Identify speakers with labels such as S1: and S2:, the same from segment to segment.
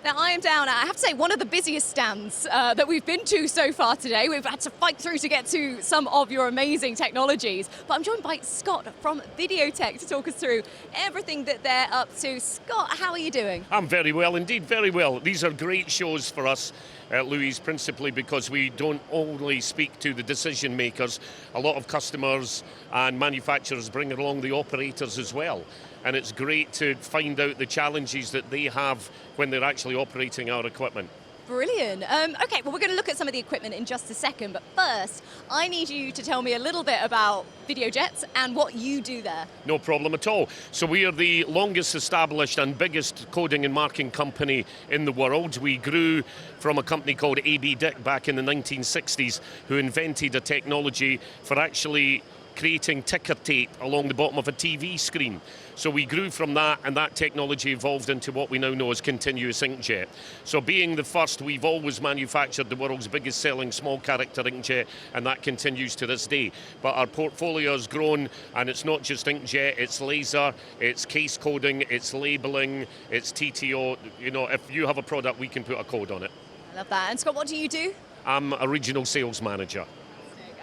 S1: Now I am down at, I have to say, one of the busiest stands that we've been to so far today. We've had to fight through to get to some of your amazing technologies. But I'm joined by Scott from Videojet to talk us through everything that they're up to. Scott, how are you doing?
S2: I'm very well, indeed, very well. These are great shows for us, Louise, principally because we don't only speak to the decision makers. A lot of customers and manufacturers bring along the operators as well. And it's great to find out the challenges that they have when they're actually operating our equipment.
S1: Brilliant. Okay, well, we're going to look at some of the equipment in just a second, but first, I need you to tell me a little bit about Videojet and what you do there.
S2: No problem at all. So we are the longest established and biggest coding and marking company in the world. We grew from a company called AB Dick back in the 1960s, who invented a technology for actually creating ticker tape along the bottom of a TV screen. So we grew from that, and that technology evolved into what we now know as continuous inkjet. So being the first, we've always manufactured the world's biggest selling small character inkjet, and that continues to this day. But our portfolio has grown, and it's not just inkjet, it's laser, it's case coding, it's labeling, it's TTO. You know, if you have a product, we can put a code on it.
S1: I love that. And Scott, what do you do?
S2: I'm a regional sales manager.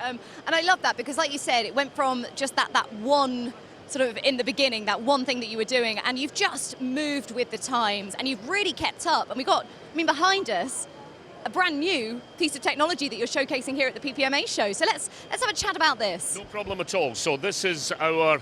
S1: And I love that because, like you said, it went from just that one sort of in the beginning, that one thing that you were doing, and you've just moved with the times, and you've really kept up. And we got, behind us, a brand new piece of technology that you're showcasing here at the PPMA show. So let's have a chat about this.
S2: No problem at all. So this is our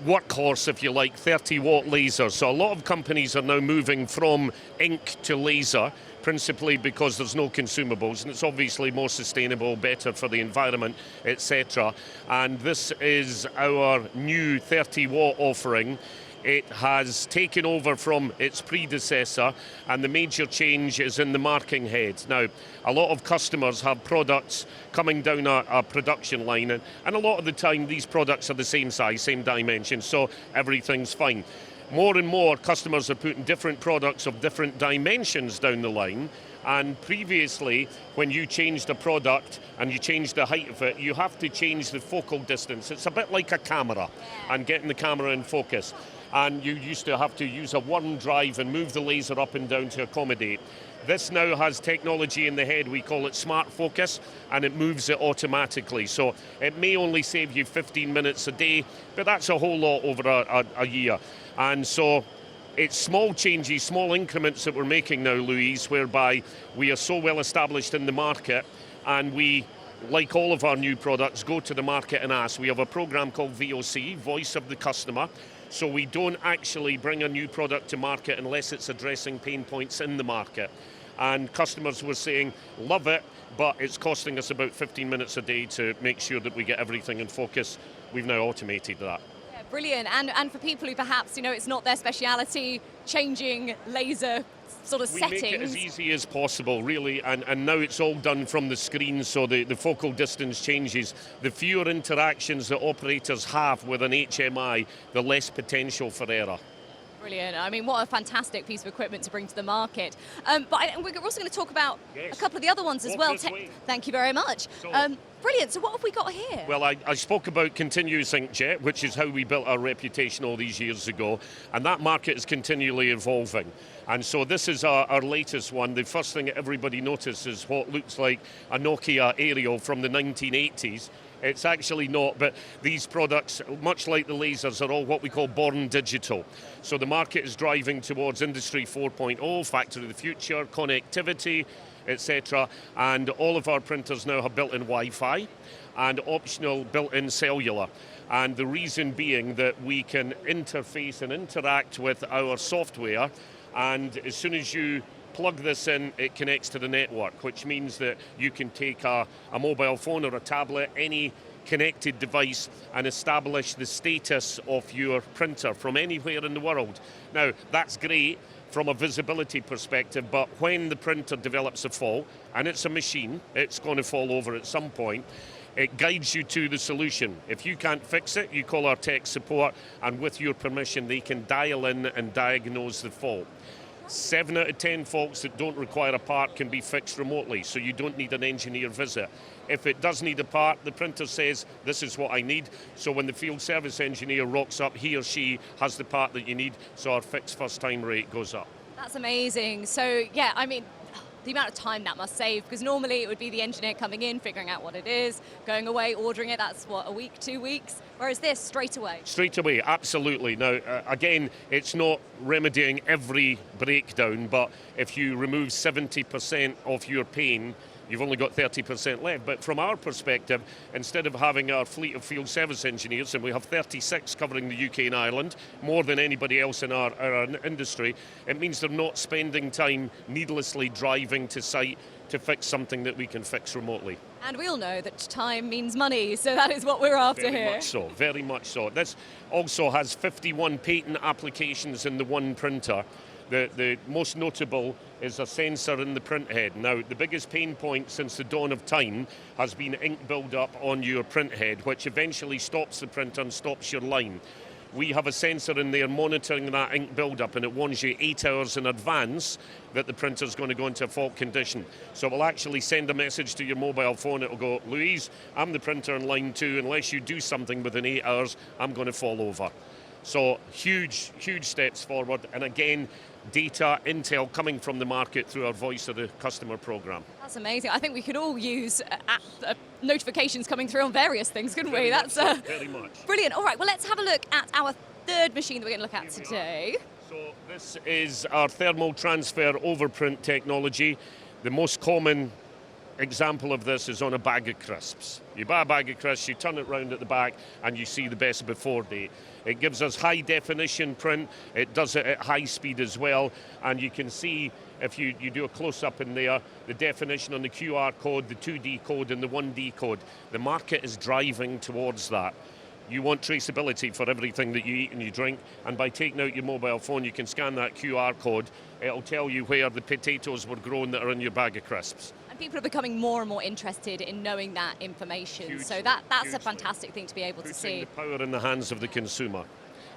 S2: Workhorse, if you like, 30-watt laser. So a lot of companies are now moving from ink to laser, principally because there's no consumables, and it's obviously more sustainable, better for the environment, etc. And this is our new 30-watt offering. It has taken over from its predecessor, and the major change is in the marking head. Now, a lot of customers have products coming down a production line, and a lot of the time these products are the same size, same dimension, so everything's fine. More and more customers are putting different products of different dimensions down the line, and previously when you changed a product and you changed the height of it, you have to change the focal distance. It's a bit like a camera and getting the camera in focus. And you used to have to use a worm drive and move the laser up and down to accommodate. This now has technology in the head, we call it smart focus, and it moves it automatically. So it may only save you 15 minutes a day, but that's a whole lot over a year. And so it's small changes, small increments that we're making now, Louise, whereby we are so well established in the market, and we, like all of our new products, go to the market and ask. We have a program called VOC, Voice of the Customer. So we don't actually bring a new product to market unless it's addressing pain points in the market. And customers were saying, love it, but it's costing us about 15 minutes a day to make sure that we get everything in focus. We've now automated that.
S1: Yeah, brilliant. And for people who perhaps, it's not their speciality, changing laser sort of settings.
S2: We make it as easy as possible, really, and now it's all done from the screen, so the focal distance changes. The fewer interactions that operators have with an HMI, the less potential for error.
S1: Brilliant. I mean, what a fantastic piece of equipment to bring to the market. But we're also going to talk about a couple of the other ones as well. Thank you very much. Brilliant. So what have we got here?
S2: Well, I spoke about continuous inkjet, which is how we built our reputation all these years ago, and that market is continually evolving. And so this is our latest one. The first thing everybody notices is what looks like a Nokia aerial from the 1980s. It's actually not, but these products, much like the lasers, are all what we call born digital. So the market is driving towards Industry 4.0, factory of the future, connectivity, etc. And all of our printers now have built-in Wi-Fi and optional built-in cellular. And the reason being that we can interface and interact with our software, and as soon as you plug this in, it connects to the network, which means that you can take a mobile phone or a tablet, any connected device, and establish the status of your printer from anywhere in the world. Now, that's great from a visibility perspective, but when the printer develops a fault, and it's a machine, it's going to fall over at some point, it guides you to the solution. If you can't fix it, you call our tech support, and with your permission, they can dial in and diagnose the fault. 7 out of 10 faults that don't require a part can be fixed remotely, so you don't need an engineer visit. If it does need a part, the printer says, this is what I need, so when the field service engineer rocks up, he or she has the part that you need, so our fixed first time rate goes up.
S1: That's amazing. So yeah, I mean, the amount of time that must save, because normally it would be the engineer coming in, figuring out what it is, going away, ordering it. That's what, a week, 2 weeks? Whereas this, straight away.
S2: Straight away, absolutely. Now, again, it's not remedying every breakdown, but if you remove 70% of your pain, you've only got 30% left. But from our perspective, instead of having our fleet of field service engineers, and we have 36 covering the UK and Ireland, more than anybody else in our industry, it means they're not spending time needlessly driving to site to fix something that we can fix remotely.
S1: And we all know that time means money, so that is what we're after
S2: Very
S1: here.
S2: much so, very much so. This also has 51 patent applications in the one printer. The most notable is a sensor in the print head. Now, the biggest pain point since the dawn of time has been ink build-up on your print head, which eventually stops the printer and stops your line. We have a sensor in there monitoring that ink build-up, and it warns you 8 hours in advance that the printer's going to go into a fault condition. So it will actually send a message to your mobile phone. It will go, Louise, I'm the printer in line 2. Unless you do something within 8 hours, I'm going to fall over. So huge, huge steps forward. And again, data, intel coming from the market through our Voice of the Customer program.
S1: That's amazing. I think we could all use notifications coming through on various things, couldn't we? That's
S2: very much.
S1: Brilliant. All right, well, let's have a look at our third machine that we're going to look at today.
S2: So this is our thermal transfer overprint technology. The most common example of this is on a bag of crisps. You buy a bag of crisps, you turn it round at the back, and you see the best before date. It gives us high definition print. It does it at high speed as well, and you can see if you do a close-up in there, the definition on the QR code, the 2D code and the 1D code. The market is driving towards that. You want traceability for everything that you eat and you drink, and by taking out your mobile phone, you can scan that QR code. It'll tell you where the potatoes were grown that are in your bag of crisps.
S1: And people are becoming more and more interested in knowing that information.
S2: Hugely,
S1: so that's
S2: hugely.
S1: a fantastic thing to be able to see.
S2: The power in the hands of the consumer.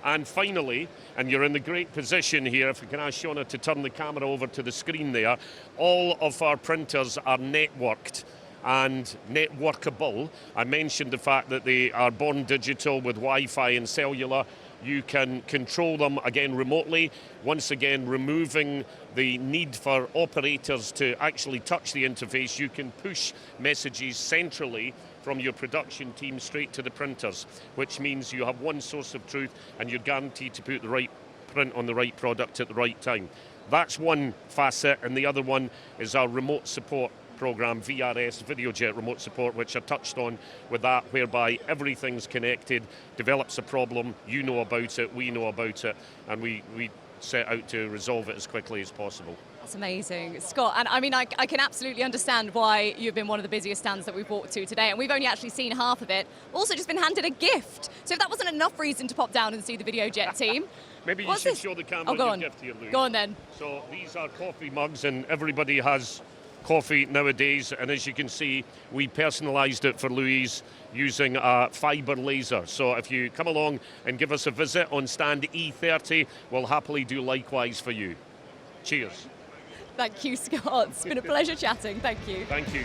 S2: And finally, and you're in the great position here, if we can ask Shona to turn the camera over to the screen there, all of our printers are networked and networkable. I mentioned the fact that they are born digital with Wi-Fi and cellular. You can control them again remotely, once again removing the need for operators to actually touch the interface. You can push messages centrally from your production team straight to the printers, which means you have one source of truth and you're guaranteed to put the right print on the right product at the right time. That's one facet, and the other one is our remote support program, VRS, Videojet remote support, which I touched on with that, whereby everything's connected, develops a problem, you know about it, we know about it, and we set out to resolve it as quickly as possible.
S1: That's amazing. Scott, and I mean, I can absolutely understand why you've been one of the busiest stands that we've walked to today, and we've only actually seen half of it. Also just been handed a gift. So if that wasn't enough reason to pop down and see the Videojet team.
S2: Maybe you should show the camera your gift here, Louise.
S1: Go on then.
S2: So these are coffee mugs, and everybody has coffee nowadays, and as you can see, we personalised it for Louise using a fibre laser. So if you come along and give us a visit on stand E30, we'll happily do likewise for you. Cheers.
S1: Thank you, Scott. It's been a pleasure chatting. Thank you.
S2: Thank you.